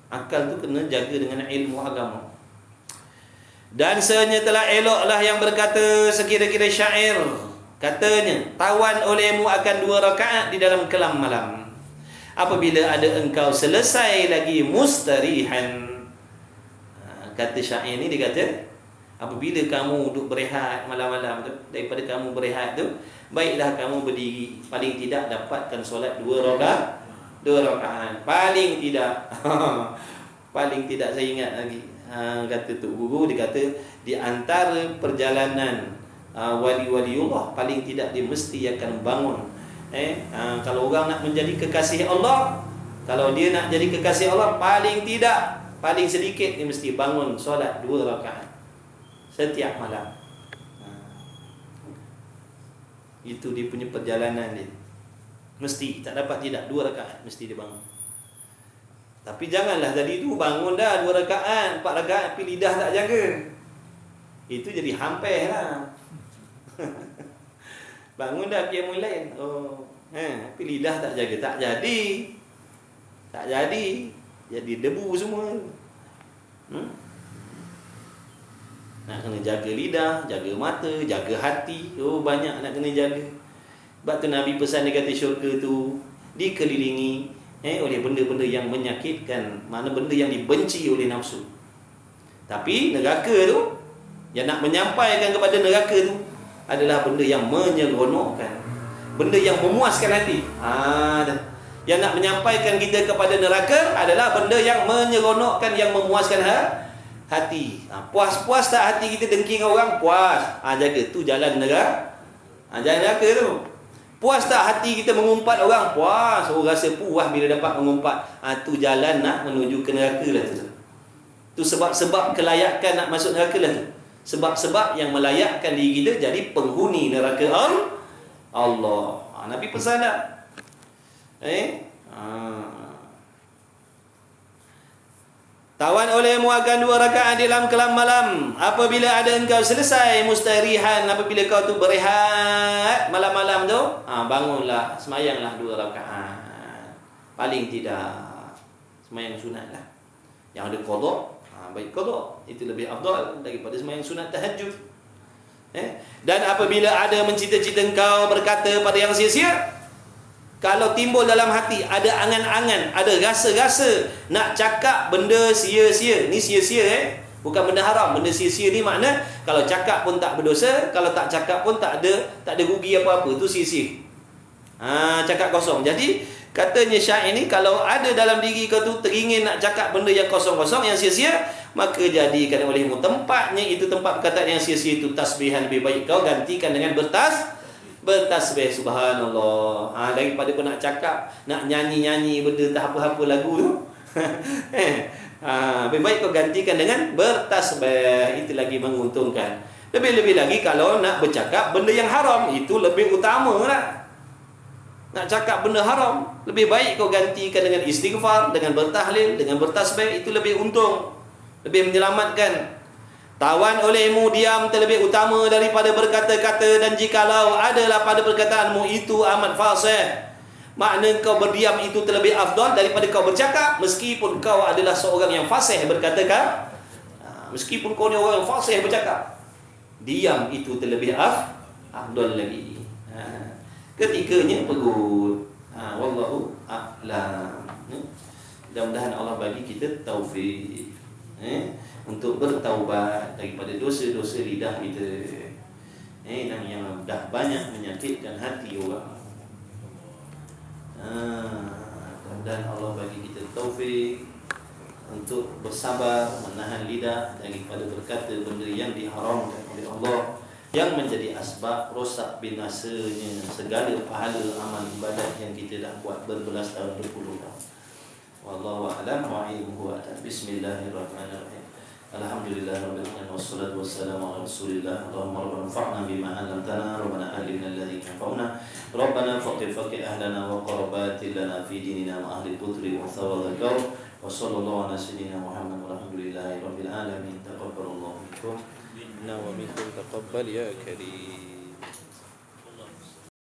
Akal tu kena jaga dengan ilmu agama. Dan sebenarnya telah eloklah yang berkata sekira-kira syair, katanya, tawan olehmu akan 2 rakaat di dalam kelam malam, apabila ada engkau selesai lagi mustarihan. Kata syair ni, dia kata, apabila kamu duduk berehat malam-malam tu, daripada kamu berehat tu, baiklah kamu berdiri, paling tidak dapatkan solat 2 rakaat. 2 rakaat paling tidak. Paling tidak saya ingat lagi. Kata Tok Guru, dia kata di antara perjalanan wali-waliullah, paling tidak dia mesti akan bangun. Kalau orang nak menjadi kekasih Allah, kalau dia nak jadi kekasih Allah, paling tidak, paling sedikit dia mesti bangun solat 2 rakaat setiap malam. Itu dia punya perjalanan dia. Mesti, tak dapat tidak, 2 rakaat mesti dia bangun. Tapi janganlah tadi tu bangun dah 2 rakaat, 4 rakaat, tapi lidah tak jaga. Itu jadi hampir lah. Bangun dah qiyamul lail. Tapi lidah tak jaga, tak jadi. Tak jadi. Jadi debu semua. Nak kena jaga lidah, jaga mata, jaga hati. Banyak nak kena jaga. Sebab tu Nabi pesan, dia kata syurga tu dikelilingi oleh benda-benda yang menyakitkan, mana benda yang dibenci oleh nafsu. Tapi neraka tu, yang nak menyampaikan kepada neraka tu adalah benda yang menyeronokkan, benda yang memuaskan hati. Yang nak menyampaikan kita kepada neraka adalah benda yang menyeronokkan, yang memuaskan hati. Puas-puas tak hati kita dengki dengan orang? Puas. Jaga tu jalan neraka. Jalan neraka tu. Puas tak hati kita mengumpat orang? Puas. Rasa puas bila dapat mengumpat. Tu jalan nak menuju ke neraka lah tu. Tu sebab-sebab kelayakan nak masuk neraka lah tu. Sebab-sebab yang melayakkan diri kita jadi penghuni neraka Allah. Nabi pesan tak? Tawan olehmu akan 2 rakaat dalam kelam malam, apabila ada engkau selesai mustarihan, apabila kau tu berehat malam-malam tu, bangunlah, semayanglah 2 rakaat. Paling tidak semayang sunat lah. Yang ada qada, baik qada, itu lebih afdal daripada semayang sunat tahajud. Dan apabila ada mencita-cita engkau berkata pada yang sia-sia, kalau timbul dalam hati ada angan-angan, ada rasa-rasa nak cakap benda sia-sia. Ni sia-sia bukan benda haram. Benda sia-sia ni makna kalau cakap pun tak berdosa, kalau tak cakap pun tak ada rugi apa-apa. Itu sia-sia. Cakap kosong. Jadi katanya syair ni, kalau ada dalam diri kau tu teringin nak cakap benda yang kosong-kosong, yang sia-sia, maka jadikan olehmu tempatnya itu, tempat perkataan yang sia-sia itu tasbihan, lebih baik kau gantikan dengan bertasbih subhanallah. Daripada kau nak cakap, nak nyanyi-nyanyi benda tak apa-apa lagu tu, Lebih baik kau gantikan dengan bertasbih. Itu lagi menguntungkan. Lebih-lebih lagi kalau nak bercakap benda yang haram, itu lebih utama lah. Nak cakap benda haram, lebih baik kau gantikan dengan istighfar, dengan bertahlil, dengan bertasbih. Itu lebih untung, lebih menyelamatkan. Tawan olehmu diam terlebih utama daripada berkata-kata, dan jikalau adalah pada perkataanmu itu amat fasih, makna kau berdiam itu terlebih afdal daripada kau bercakap, meskipun kau adalah seorang yang fasih berkata-kata. Meskipun kau ni orang yang fasih bercakap, diam itu terlebih afdal lagi. Ketikanya pegut. Wallahu a'lam. Mudah-mudahan Allah bagi kita taufik untuk bertaubat daripada dosa-dosa lidah kita, dan yang dah banyak menyakitkan hati orang. Mudah-mudahan Allah bagi kita taufik untuk bersabar, menahan lidah daripada berkata benda yang diharamkan oleh Allah, yang menjadi asbab rosak binasanya segala pahala amal ibadat yang kita dah buat berbelas tahun, berpuluh tahun. Wallahu a'lam wa ilmuhu a'lam. Bismillahirrahmanirrahim. Alhamdulillahirabbil alamin wassalatu wassalamu ala Rasulillah. Allahumma rabbana anfa'na bima 'allamtana, rabbana allimna alladhi yanfa'una, rabbana faqih ahlana wa qarabatil lana fi dinina ma ahli putri wa thawadzakar. Wa sallallahu ala sayyidina Muhammad walhamdulillahi rabbil alamin. Taqabbalallahu minkum. Inna wa minkum taqabbal ya karim.